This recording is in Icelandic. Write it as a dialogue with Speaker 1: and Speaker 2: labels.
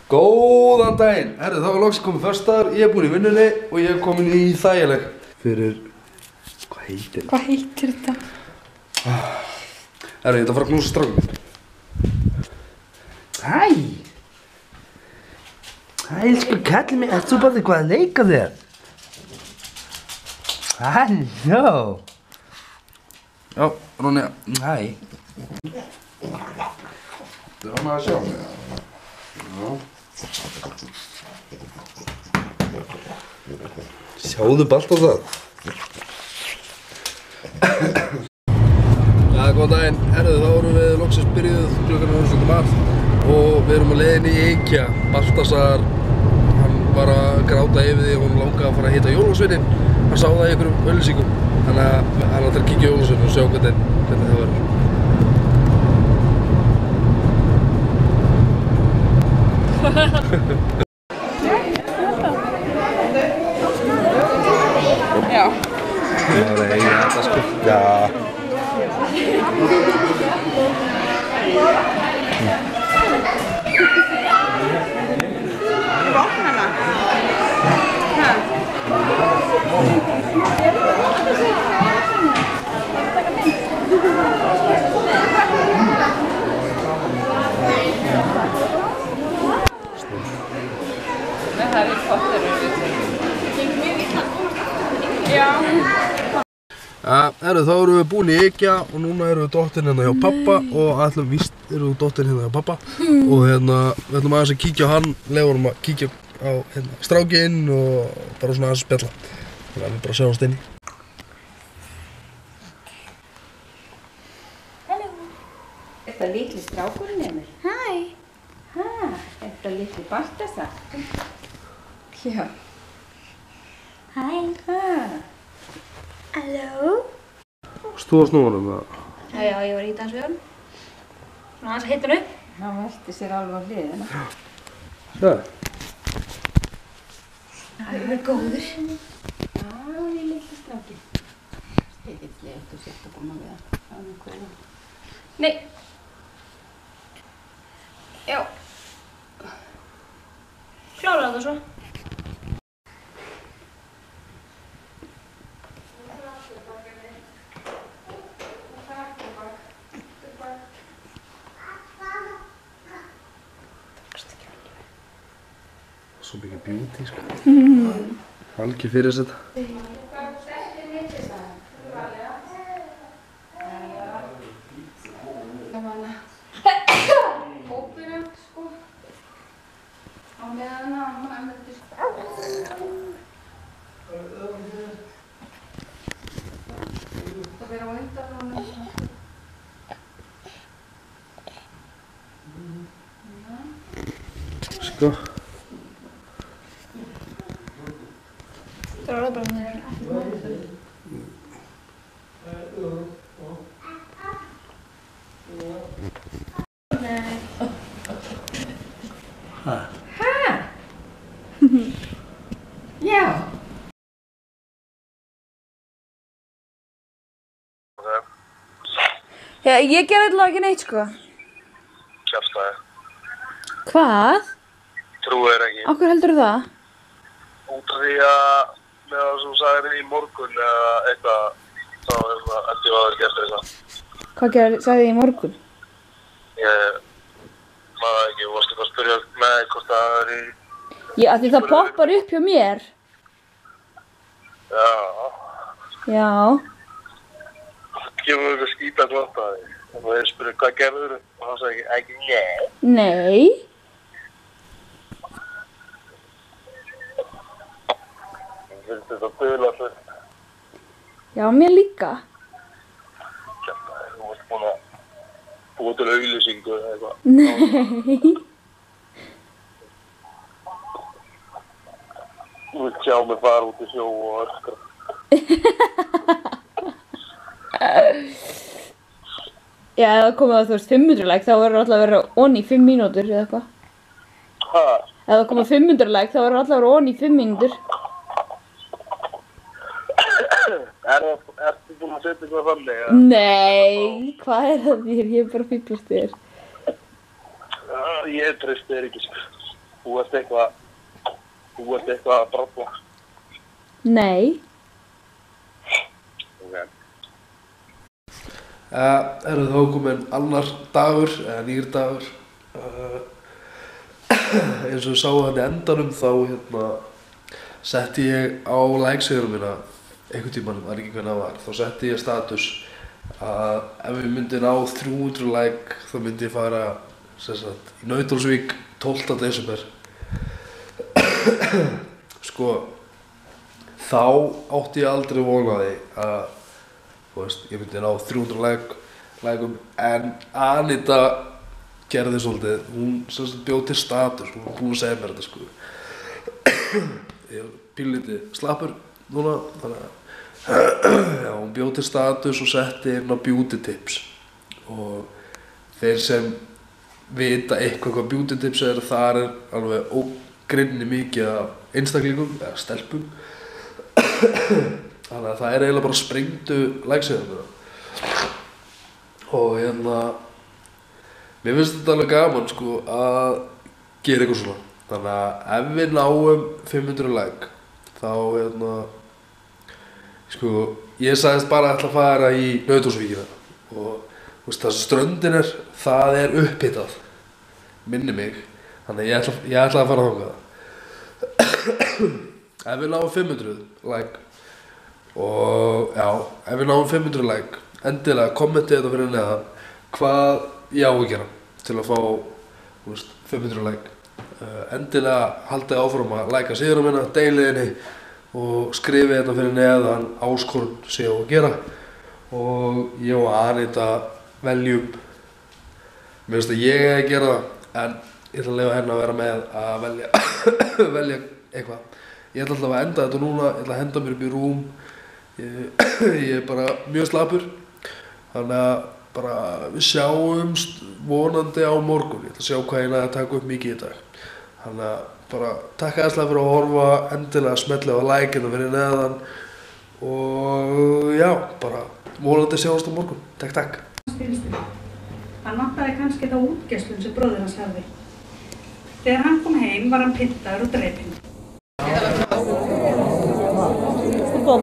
Speaker 1: Góðan daginn, herru, þá er loks komið föstudagur, ég er búinn í vinnunni og ég er komin í þægileg fyrir, hvað heitir þetta?
Speaker 2: Hvað heitir þetta?
Speaker 1: Herru, ég ætla að fara að knúsa strákum minn. Hæ! Hæ, elsku kallinn minn, ert þú bara eitthvað að leika þér? Halló! Já, Rónja, hæ. Þú er ánægð að sjá mig, já. Sjáðu balt á það. Já, góðan daginn. Herðu, þá erum við loksins byrjuð klukkan svolítið mat og við erum á leiðinni í IKEA. Baltasar, hann var að gráta yfir því og hann langaði að fara að hitta jólasveinin. Hann sá það í einhverjum auglýsingum. Þannig að hann ætlar að kíkja jólasveinin og sjá hvernig það verður.
Speaker 2: Já.
Speaker 1: Það er eiginlega þetta sko. Já.
Speaker 2: Ég var opna hana. Harry Potter Já.
Speaker 1: Herru, þá erum við búin í IKEA og núna erum við dottin hérna hjá pappa og ætlum víst erum við dottin hérna hjá pappa og hérna við ætlum aðeins að kíkja á hann, leyfa honum að kíkja á hérna strákinn og bara svona aðeins að spjalla. Þannig að við bara sjáumst inni.
Speaker 3: Halló. Er þetta litli strákurinn Emil? Hæ. Hæ, er þetta litli Baltasar?
Speaker 2: Já.
Speaker 3: Hæ. Hæ. Halló.
Speaker 1: Varst þú að snúa honum eða?
Speaker 4: Já, ég var í dans við hann. Svona aðeins að hitta hann upp.
Speaker 3: Hann velti sér alveg á hliðina.
Speaker 1: Sjáðu.
Speaker 4: Það er verið góður.
Speaker 3: Já, ég er litli strákinn. Stegilli eftir að setja búin að við það. Það er mjög góða.
Speaker 4: Nei. Já. Klára þetta svo.
Speaker 1: Svo mikið beauty sko. Algjör fyrir þetta.
Speaker 3: Ópera, sko. Á meðan að hann myndi sko. Það verður á undan og
Speaker 1: Sko.
Speaker 4: Það er bara með þér. Nei.
Speaker 3: Hæ? Já.
Speaker 2: Já, ég gerði alltaf ekki neitt sko.
Speaker 5: Kjaftaði.
Speaker 2: Hvað?
Speaker 5: Trúir ekki.
Speaker 2: Af hverju heldurðu það?
Speaker 5: Út af því að með það sem þú sagðir í morgun eða eitthvað, þá held ég að það er gert eitthvað.
Speaker 2: Hvað sagði ég í morgun?
Speaker 5: Ég maður ekki, þú varst eitthvað að spyrja með hvort það er í...
Speaker 2: Já, af því það poppar upp hjá mér.
Speaker 5: Já.
Speaker 2: Já.
Speaker 5: Það kemur eitthvað skýta gott að því. Og þeir spyrja hvað gerður og þá sagði ekki nei.
Speaker 2: Nei.
Speaker 5: Það finnst þetta böðla fullt.
Speaker 2: Já, mér líka.
Speaker 5: Kjaftaði, þú varst búin að búa til auglýsingu eða eitthvað.
Speaker 2: Nei.
Speaker 5: Þú vilt sjá mig fara út í sjó og öskra.
Speaker 2: Já, ef það komið að þú veist 500 like þá verður alltaf að vera on í 5 mínútur eða eitthvað.
Speaker 5: Hæ?
Speaker 2: Ef það komið 500 like þá verður alltaf að vera on í 5 mínútur.
Speaker 5: Ertu búin að setja eitthvað þannig?
Speaker 2: Nei, hvað er það þér? Ég er bara fíblast þér.
Speaker 5: Ég treysti þér ekki, sko. Þú Þú ert eitthvað að bralla.
Speaker 2: Nei.
Speaker 5: Ok.
Speaker 1: Eru þá komin annar dagur, eða nýr dagur. Eins og við sáum hann í endanum þá setti ég á like-segjunum mína einhvern tímann, það ekki hvernig það var, þá setti ég status að ef við myndum ná 300 like þá myndi ég fara sem sagt, í Nauthólsvík 12. desember. Sko, þá átti ég aldrei von á því að ég myndi ná 300 like-um en Anita gerði svolítið, hún sem sagt bjóð til status, hún var búin að segja mér þetta sko. Ég er pínlítið slappur núna, þannig að já, hún bjóð til status og setti inn á beauty tips og þeir sem vita eitthvað hvað beauty tips þar alveg ógrynni mikið af einstaklingum eða stelpum þannig að það eiginlega bara sprengdu like-segjuna og mér finnst þetta alveg gaman sko að gera eitthvað svona þannig að ef við náum 500 like þá sko ég sagðist bara að ætla að fara í Nauthólsvíkina og það sem ströndin það upphitað minni mig þannig að ég ætla að fara þangað ef við náum 500 like og já, ef við náum 500 like endilega kommentið þetta fyrir neðan hvað ég á að gera til að fá 500 like endilega haldið áfram að like'a síðuna minna, deilið henni og skrifið þetta fyrir neðan áskorun sem ég á að gera og ég og Anita veljum mér finnst að ég að gera það en ég ætla að leyfa henni að vera með að velja eitthvað ég ætla alltaf að enda þetta núna, ég ætla að henda mér upp í rúm ég er bara mjög slappur þannig að bara við sjáumst vonandi á morgun ég ætla að sjá hvað ég næði að taka upp mikið í dag þannig að bara takk aðeinslega fyrir að horfa endilega smelli á like-inu fyrir neðan og já, bara vonandi sjáumst á morgun takk
Speaker 6: Hann vantaði kannski þá útgeislun sem bróðir hans hafði. Þegar hann kom heim var hann pyntaður og drepinn.